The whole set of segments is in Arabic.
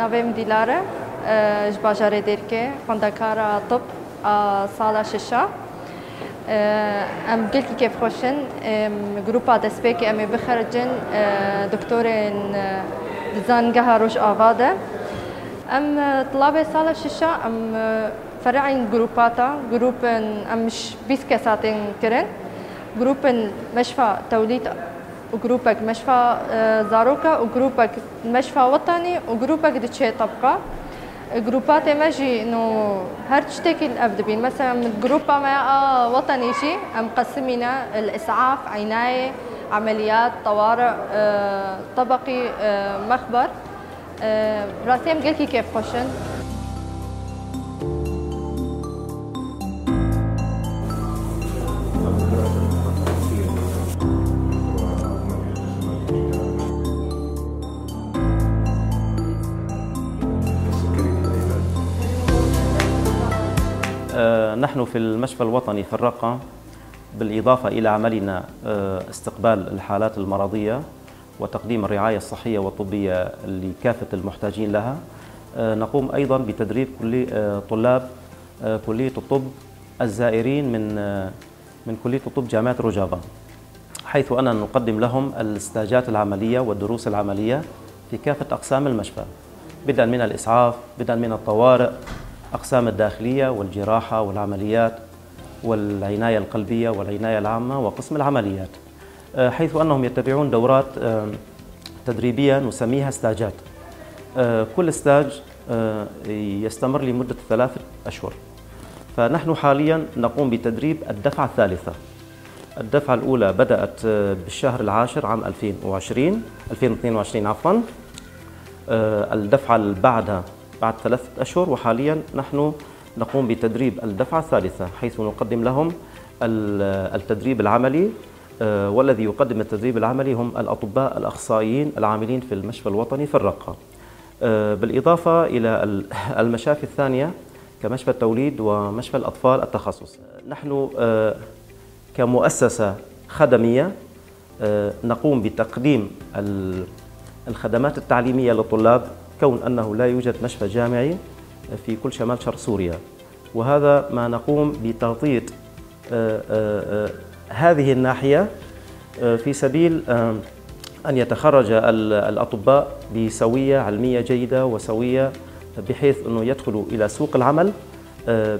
نویم دیلاره جباجاره دیرکه خواندکار طب سال ششا ام گلکی کیف خوشن گروپا دسپیکی امی بخرجن دکتورین زانگه روش آواده ام طلابه سال ششا ام فرعين جروباتا جروب مش بيس كاساتين كرن جروب مشفى توليد وجروبك مشفى زاروكا وجروبك مشفى وطني وجروبك دتشي طبقة جروبات ماجي انه هر تشتكي الابدبين مثلا جروبا ما وطني شيء مقسمينا الاسعاف عنايه عمليات طوارئ طبقي مخبر راسيم قلكي كيف خوشن نحن في المشفى الوطني في الرقة بالإضافة إلى عملنا استقبال الحالات المرضية وتقديم الرعاية الصحية والطبية لكافة المحتاجين لها، نقوم أيضا بتدريب طلاب كلية الطب الزائرين من كلية الطب جامعة روجافا، حيث أننا نقدم لهم الاستاجات العملية والدروس العملية في كافة أقسام المشفى، بدءا من الإسعاف، بدءا من الطوارئ، أقسام الداخلية والجراحة والعمليات والعناية القلبية والعناية العامة وقسم العمليات، حيث أنهم يتبعون دورات تدريبية نسميها استاجات. كل استاج يستمر لمدة 3 أشهر. فنحن حاليا نقوم بتدريب الدفعة الثالثة. الدفعة الأولى بدأت بالشهر العاشر عام 2022 عفوا. الدفعة اللي بعدها بعد 3 أشهر، وحاليا نحن نقوم بتدريب الدفعة الثالثة، حيث نقدم لهم التدريب العملي، والذي يقدم التدريب العملي هم الأطباء الأخصائيين العاملين في المشفى الوطني في الرقة، بالإضافة إلى المشافي الثانية كمشفى التوليد ومشفى الأطفال التخصص. نحن كمؤسسة خدمية نقوم بتقديم الخدمات التعليمية للطلاب، كون أنه لا يوجد مشفى جامعي في كل شمال شرق سوريا، وهذا ما نقوم بتغطية هذه الناحية في سبيل أن يتخرج الأطباء بسوية علمية جيدة وسوية، بحيث أنه يدخلوا إلى سوق العمل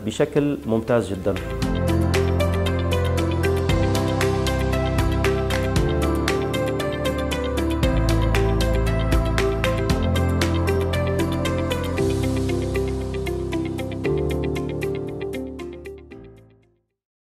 بشكل ممتاز جدا.